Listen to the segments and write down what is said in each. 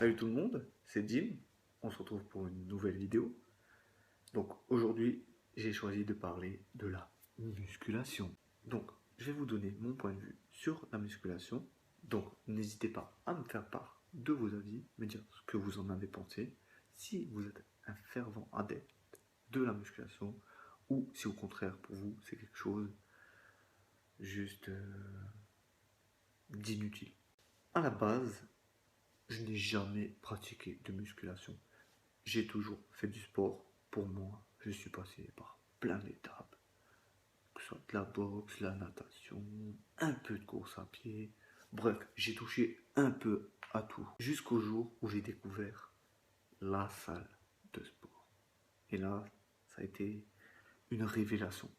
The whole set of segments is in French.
Salut tout le monde, c'est Jim, on se retrouve pour une nouvelle vidéo. Donc aujourd'hui, j'ai choisi de parler de la musculation. Donc je vais vous donner mon point de vue sur la musculation. Donc n'hésitez pas à me faire part de vos avis, me dire ce que vous en avez pensé, si vous êtes un fervent adepte de la musculation ou si au contraire pour vous c'est quelque chose juste d'inutile. À la base, je n'ai jamais pratiqué de musculation. J'ai toujours fait du sport. Pour moi, je suis passé par plein d'étapes, que ce soit de la boxe, la natation, un peu de course à pied. Bref, j'ai touché un peu à tout. Jusqu'au jour où j'ai découvert la salle de sport. Et là, ça a été une révélation.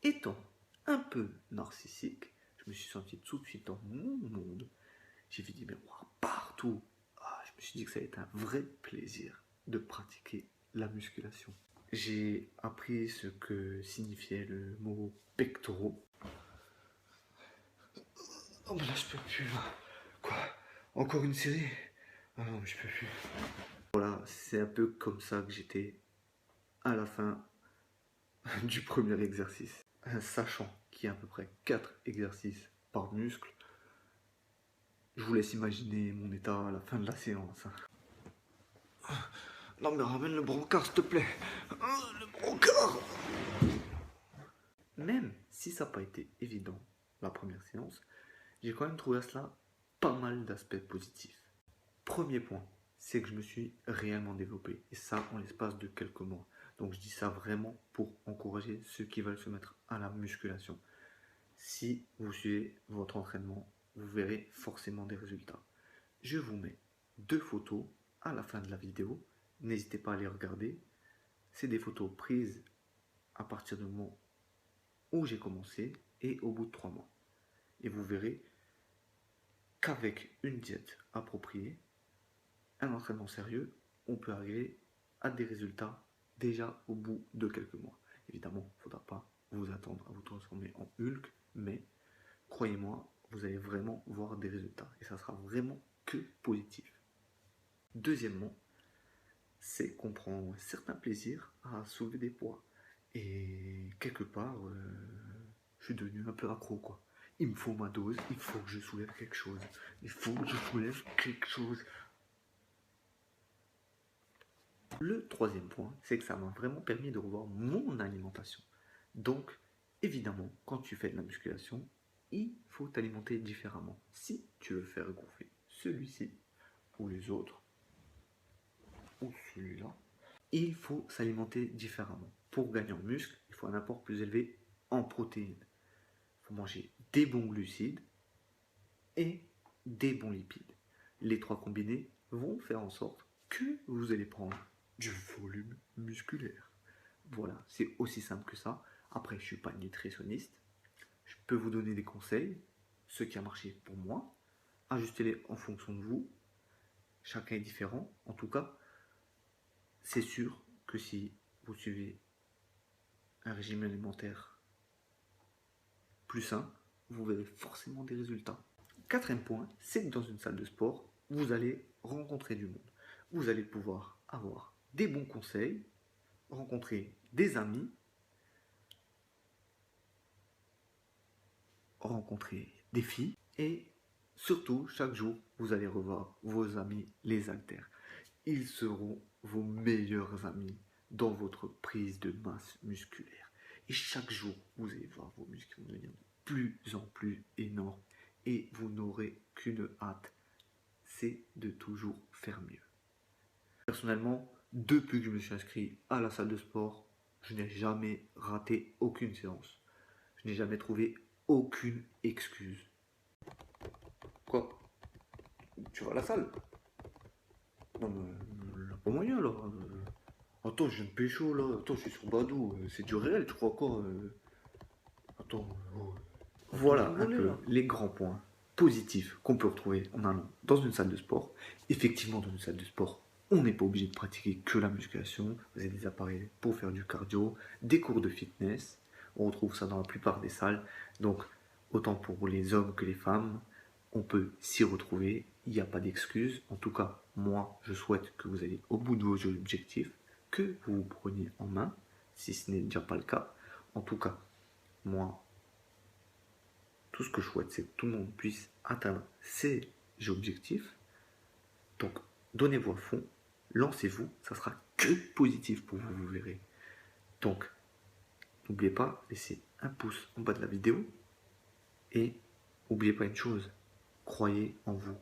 Étant un peu narcissique, je me suis senti tout de suite dans mon monde. J'ai vu des miroirs partout. Je me suis dit que ça allait être un vrai plaisir de pratiquer la musculation. J'ai appris ce que signifiait le mot pectoraux. Oh mais là je peux plus là. Quoi? Encore une série? Ah non mais je peux plus. Voilà, c'est un peu comme ça que j'étais à la fin du premier exercice. Sachant qu'il y a à peu près 4 exercices par muscle, je vous laisse imaginer mon état à la fin de la séance. Non mais ramène le brancard s'il te plaît. Le brancard. Même si ça n'a pas été évident la première séance, j'ai quand même trouvé à cela pas mal d'aspects positifs. Premier point, c'est que je me suis réellement développé, et ça en l'espace de quelques mois. Donc je dis ça vraiment pour encourager ceux qui veulent se mettre à la musculation. Si vous suivez votre entraînement, vous verrez forcément des résultats. Je vous mets 2 photos à la fin de la vidéo, n'hésitez pas à les regarder. C'est des photos prises à partir du moment où j'ai commencé et au bout de 3 mois. Et vous verrez qu'avec une diète appropriée, un entraînement sérieux, on peut arriver à des résultats déjà au bout de quelques mois. Évidemment, il ne faudra pas vous attendre à vous transformer en Hulk, mais croyez-moi, vous allez vraiment voir des résultats et ça sera vraiment que positif. Deuxièmement, c'est qu'on prend un certain plaisir à soulever des poids. Et quelque part, je suis devenu un peu accro, quoi. Il me faut ma dose, il faut que je soulève quelque chose. Il faut que je soulève quelque chose. Le troisième point, c'est que ça m'a vraiment permis de revoir mon alimentation. Donc, évidemment, quand tu fais de la musculation, il faut t'alimenter différemment. Si tu veux faire gonfler celui-ci, ou les autres, ou celui-là, il faut s'alimenter différemment. Pour gagner en muscle, il faut un apport plus élevé en protéines. Il faut manger des bons glucides et des bons lipides. Les 3 combinés vont faire en sorte que vous allez prendre du volume musculaire. Voilà, c'est aussi simple que ça. Après, je ne suis pas nutritionniste. Je peux vous donner des conseils, ce qui a marché pour moi. Ajustez-les en fonction de vous. Chacun est différent. En tout cas, c'est sûr que si vous suivez un régime alimentaire plus sain, vous verrez forcément des résultats. Quatrième point, c'est que dans une salle de sport, vous allez rencontrer du monde. Vous allez pouvoir avoir des bons conseils, rencontrer des amis, rencontrer des filles et surtout, chaque jour, vous allez revoir vos amis les haltères. Ils seront vos meilleurs amis dans votre prise de masse musculaire. Et chaque jour, vous allez voir vos muscles vont devenir de plus en plus énormes et vous n'aurez qu'une hâte, c'est de toujours faire mieux. Personnellement, depuis que je me suis inscrit à la salle de sport, je n'ai jamais raté aucune séance. Je n'ai jamais trouvé aucune excuse. Quoi? Tu vas à la salle? Non mais, pas moyen là. Attends, je viens de pécho là. Attends, je suis sur Badou. C'est du réel, tu crois quoi? Attends. Voilà un peu les grands points positifs qu'on peut retrouver en allant dans une salle de sport. Effectivement, dans une salle de sport, on n'est pas obligé de pratiquer que la musculation. Vous avez des appareils pour faire du cardio, des cours de fitness. On retrouve ça dans la plupart des salles. Donc, autant pour les hommes que les femmes, on peut s'y retrouver il n'y a pas d'excuse. En tout cas, moi, je souhaite que vous alliez au bout de vos objectifs, que vous vous preniez en main, si ce n'est déjà pas le cas. En tout cas, moi, tout ce que je souhaite, c'est que tout le monde puisse atteindre ses objectifs. Donc, donnez-vous à fond, lancez-vous, ça sera que positif pour vous, vous verrez. Donc, n'oubliez pas, laissez un pouce en bas de la vidéo et n'oubliez pas une chose, croyez en vous.